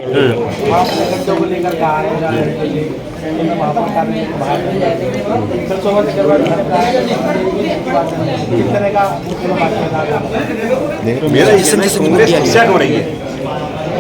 गड्ढों को लेकर कहा है किस तरह का मेरा कांग्रेस समस्या क्यों रही है?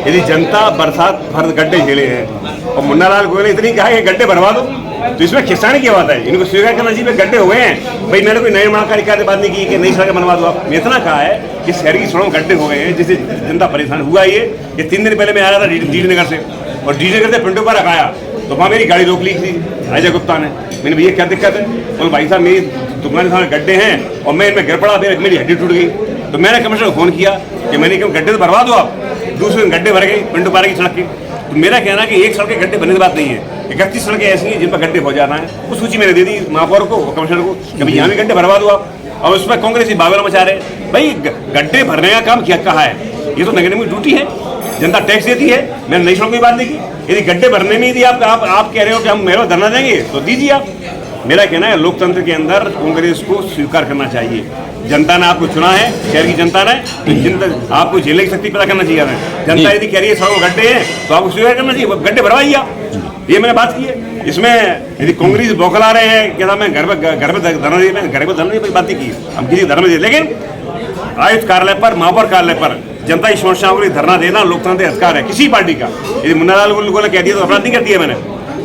यदि जनता बरसात भर गड्ढे झेले हैं और मुन्ना लाल गोयल ने इतनी कहा कि गड्ढे भरवा दो, तो इसमें खिस्साने की बात है। इनको स्वीकार करना चाहिए गड्ढे हो गए हैं भाई, मैंने कोई नए निर्माण की बात नहीं की कि नई सड़कें बनवा दो। आप इतना कहा है कि शहर की सड़कों में गड्ढे हो गए हैं जिससे जनता परेशान हुआ। ये 3 दिन पहले मैं आया था डी नगर से, और डी नगर से पिंटो पर रखाया तो वहाँ मेरी गाड़ी रोक ली थी अजय गुप्ता ने। मैंने भैया क्या दिक्कत है? बोले भाई साहब मेरी दुकान के सामने गड्ढे हैं और मैं इनमें गिर पड़ा, मेरी हड्डी टूट गई। तो मैंने कमिश्नर को फोन किया कि मैंने क्यों गड्ढे तो भरवा दो आप। दूसरे दिन गड्ढे भर गए पिंटो पारा की सड़क की। तो मेरा कहना है कि एक सड़क के गड्ढे बनने की बात नहीं है, 31 सड़कें ऐसी हैं जिन पर गड्ढे हो जाना है। वो सूची मैंने दे दी महापौर को, कमिश्नर को कि भाई यहाँ भी गड्ढे भरवा दो आप। और उसमें कांग्रेस ही बावला मचा रहे। भाई गड्ढे भरने का काम क्या कहा है? ये तो नगर निगम की ड्यूटी है, जनता टैक्स देती है। मैंने नई सड़कों की बात नहीं की। यदि गड्ढे भरने में यदि आप कह रहे हो कि हम मेरे धरना देंगे तो दीजिए आप। मेरा कहना है लोकतंत्र के अंदर कांग्रेस को स्वीकार करना चाहिए। जनता ने आपको चुना है, शहर की जनता ने, तो आपको झेलने की शक्ति पैदा करना चाहिए। जनता यदि कह रही है सड़कों गड्ढे हैं तो आपको स्वीकार करना चाहिए, गड्ढे भरवाइए आप। ये मैंने बात की है। इसमें यदि कांग्रेस बौखला रहे हैं क्या मैं घर में धरना दिए, मैंने घर में धरना की बात नहीं की, हम किसी धरना दिए। लेकिन आयुक्त कार्यालय पर, महापौर कार्यालय पर जनता की समस्याओं के लिए धरना देना लोकतांत्रिक अधिकार है किसी पार्टी का। यदि मुन्ना लाल गोयल ने कह दिया तो अपराध नहीं कर दिया मैंने।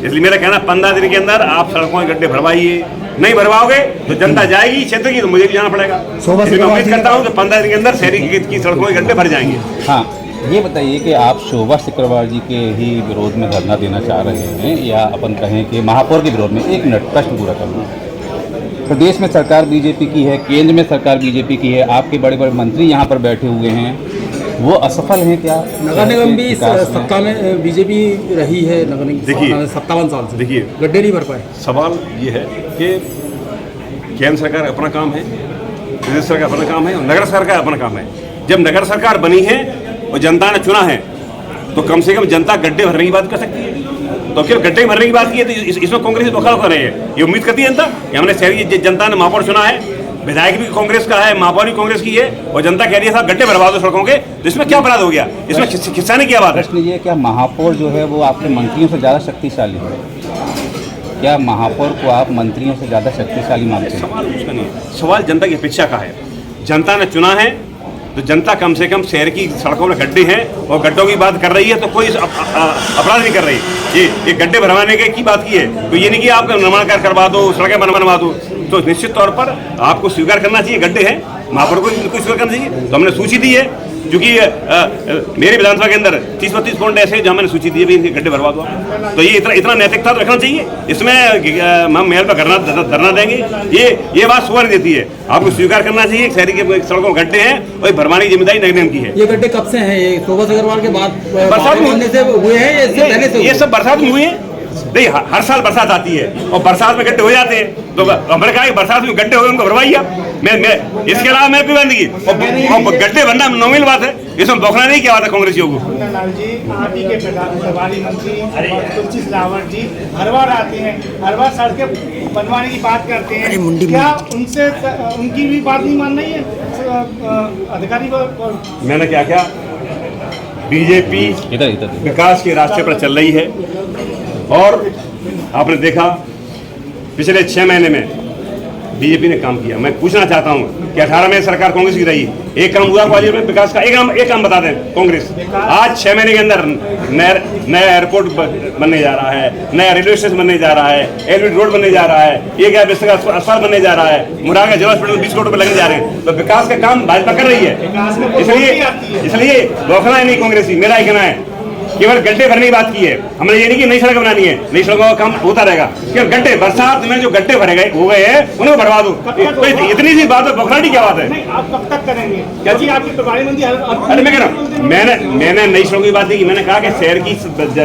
इसलिए मेरा कहना 15 दिन के अंदर आप सड़कों के गड्ढे भरवाइए। नहीं भरवाओगे तो जनता जाएगी क्षेत्र की, तो मुझे भी जाना पड़ेगा। मैं उम्मीद करता हूँ कि 15 दिन के अंदर शहरी की सड़कों के गड्ढे भर जाएंगे। हाँ, ये बताइए कि आप शोभा सिकरवार जी के ही विरोध में धरना देना चाह रहे हैं या अपन कहें कि महापौर के विरोध में? एक मिनट प्रश्न पूरा करना। प्रदेश में सरकार बीजेपी की है, केंद्र में सरकार बीजेपी की है, आपके बड़े बड़े मंत्री यहाँ पर बैठे हुए हैं, वो असफल हैं क्या? नगर निगम भी सत्ता में बीजेपी रही है नगर निगम 57 साल से, देखिए गड्ढे नहीं भर पाए। सवाल ये है कि केंद्र सरकार अपना काम है, प्रदेश सरकार अपना काम है और नगर सरकार अपना काम है। जब नगर सरकार बनी है और जनता ने चुना है तो कम से कम जनता गड्ढे भरने की बात कर सकती है। तो फिर गड्ढे भरने की बात की है तो इसमें कांग्रेस धोखा कर रही है। ये उम्मीद करती है जनता कि हमने शहरी जनता ने महापौर चुना है, विधायक भी कांग्रेस का है, महापौर भी कांग्रेस की है, और जनता कह रही है साहब गड्ढे भरवा दो सड़कों के, तो इसमें क्या अपराध हो गया? इसमें खिस्साने की बात है। प्रश्न ये, क्या महापौर जो है वो आपके मंत्रियों से ज़्यादा शक्तिशाली है? क्या महापौर को आप मंत्रियों से ज़्यादा शक्तिशाली मानते हैं? सवाल उसका नहीं है, सवाल जनता की अपेक्षा का है। जनता ने चुना है तो जनता कम से कम शहर की सड़कों में गड्ढे हैं और गड्ढों की बात कर रही है, तो कोई अपराध नहीं कर रही। ये गड्ढे भरवाने की बात की है, तो ये नहीं कि आप निर्माण कार्य करवा दो, सड़कें बनवा दो। तो निश्चित तौर पर आपको स्वीकार करना चाहिए गड्ढे हैं, महापौर को स्वीकार करना चाहिए। तो हमने सूची दी है, क्योंकि मेरे विधानसभा के अंदर 30-32 पॉइंट ऐसे हैं जो मैंने सूची दी है, इनके गड्ढे भरवा दो। तो ये इतना नैतिकता तो रखना चाहिए। इसमें हम मेयर पर धरना देंगे, ये बात शोभा नहीं देती है। आपको स्वीकार करना चाहिए शहरी के सड़कों में गड्ढे हैं और भरवाने की जिम्मेदारी नगर निगम की है। ये गड्ढे कब से हैं? ये शोभा सिकरवार के बाद बरसात में होने से हुए हैं या इससे पहले से? ये सब बरसात में हुए हैं। नहीं, हर साल बरसात आती है और बरसात में गड्ढे हो जाते हैं, तो हमने कहा कि बरसात में गड्ढे हो गए उनको भरवाइए। मैं इसके अलावा मैं कोई बात नहीं की, गड्ढे भरना नॉर्मल बात है, इसमें बौखला नहीं किया हुआ था कांग्रेसियों को। लाल जी, आप ही के प्रभारी मंत्री तुलसी सिलावट जी हर बार आते हैं, हर बार सड़कें बनवाने की बात करते हैं, क्या उनसे उनकी भी बात नहीं मान रही है अधिकारी? मैंने क्या किया? बीजेपी विकास के रास्ते पर चल रही है और आपने देखा पिछले 6 महीने में बीजेपी ने काम किया। मैं पूछना चाहता हूं कि 18 में सरकार कांग्रेस की रही, एक काम हुआ ग्वालियर में विकास का? एक काम बता दें कांग्रेस। आज 6 महीने के अंदर नया एयरपोर्ट बनने जा रहा है, नया रेलवे स्टेशन बनने जा रहा है, एलवी रोड बनने जा रहा है, एक अस्पताल बनने जा रहा है, मुरागा जिला हॉस्पिटल 20 करोड़ रुपए लगने जा रहे हैं। तो विकास का काम भाजपा कर रही है, इसलिए बौखला है नहीं कांग्रेस की। मेरा कहना है केवल गड्ढे भरने की बात की है हमने, ये नहीं कि नई सड़क बनानी है, नई सड़कों का काम होता रहेगा। केवल गड्ढे बरसात में जो गड्ढे भरे हो गए हैं उनको भरवा दो, इतनी सी बात है। बौखलाहट क्या बात है? आप कब तक करेंगे? क्या जी आपके प्रभारी मंत्री? अरे मैं कह रहा हूँ, मैंने नई सड़कों की बात नहीं की, मैंने कहा कि शहर की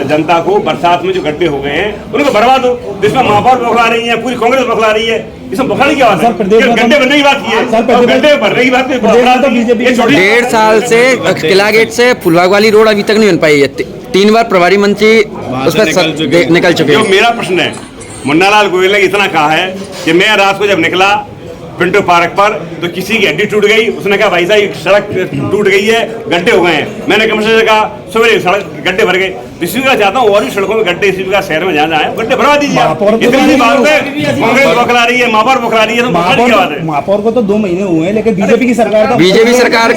जनता को बरसात में जो गड्ढे हो गए हैं उनको भरवा दो। जिसमें महापौर बौखला रही है, पूरी कांग्रेस बौखला रही है, इसमें बौखलाहट क्या बात है? गड्ढे भरने की बात की है, गड्ढे भरने की बात। 1.5 साल से किला गेट से फुलबाग वाली रोड अभी तक नहीं बन पाई है। 3 बार प्रभारी मंत्री उसमें निकल चुके हैं। जो मेरा प्रश्न है, मुन्ना लाल गोयल ने इतना कहा है कि मैं रात को जब निकला पिंटो पार्क पर, तो किसी की हड्डी टूट गई, उसने कहा भाई साहब सड़क टूट गई है, गड्ढे हो गए हैं। मैंने कमिश्नर से कहा सवेरे सड़क गड्ढे भर गए। इसी का चाहता हूँ और भी सड़कों में गड्ढे, इसी का शहर में जहाँ है गड्ढे भरवा दीजिए। इतनी बात है, कांग्रेस बौखला रही है, महापौर बौखला रही है, तो क्या बात है? महापौर को तो 2 महीने हुए हैं, लेकिन बीजेपी की सरकार तो बीजेपी सरकार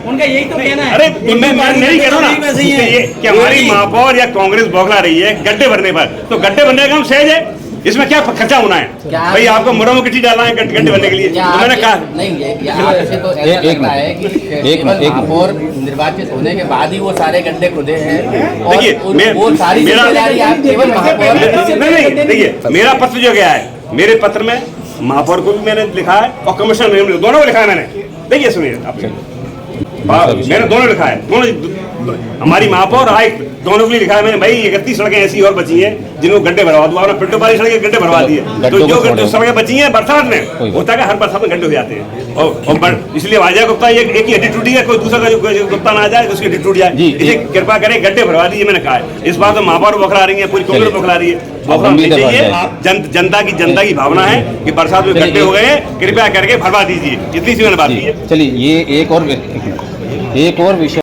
उनका यही तो कहना है। अरे मैं नहीं कह रहा ना कि हमारी महापौर या कांग्रेस बौखला रही है गड्ढे भरने पर, तो गड्ढे भरने का काम सहज है, इसमें क्या खर्चा होना है? भाई आपको मुरम किटी डालना है गड्ढे भरने के लिए, तो मैंने कहा नहीं ये आपसे तो ऐसा लगता है कि केवल महापौर निर्वाचित होने के बाद ही वो सारे गड्ढे खुदे हैं। देखिए वो सारी जिम्मेदारी आप केवल महापौर नहीं, देखिए मेरा पत्र जो गया है, मेरे पत्र में महापौर को भी मैंने लिखा है और कमिश्नर दोनों को लिखा है मैंने। देखिए सुनिए आप, मैंने दोनों लिखा है, दोनों हमारी महापौर आयुक्त दोनों के लिए लिखा है मैंने। भाई 31 सड़कें ऐसी और बची हैं जिनको गड्ढे भरवा दो, आपने पिंटो वाली सड़कें गड्ढे भरवा दिए, तो जो सड़कें बची हैं बरसात में होता है, हर बरसात में गड्ढे हो जाते हैं। और इसलिए वाजा गुप्ता एक ही हड्डी टूटी है, कोई दूसरा का जो गुप्ता ना आ जाए उसकी हड्डी टूट जाए, इसे कृपा करें गड्ढे भरवा दीजिए। मैंने कहा है इस बार तो महापौर बौखला रही है, पूरी कांग्रेस बौखला रही है, बौखला नहीं चाहिए। जनता की भावना है कि बरसात में गड्ढे हो गए हैं, कृपया करके भरवा दीजिए, इतनी सी मैंने बात की है। चलिए ये एक और विषय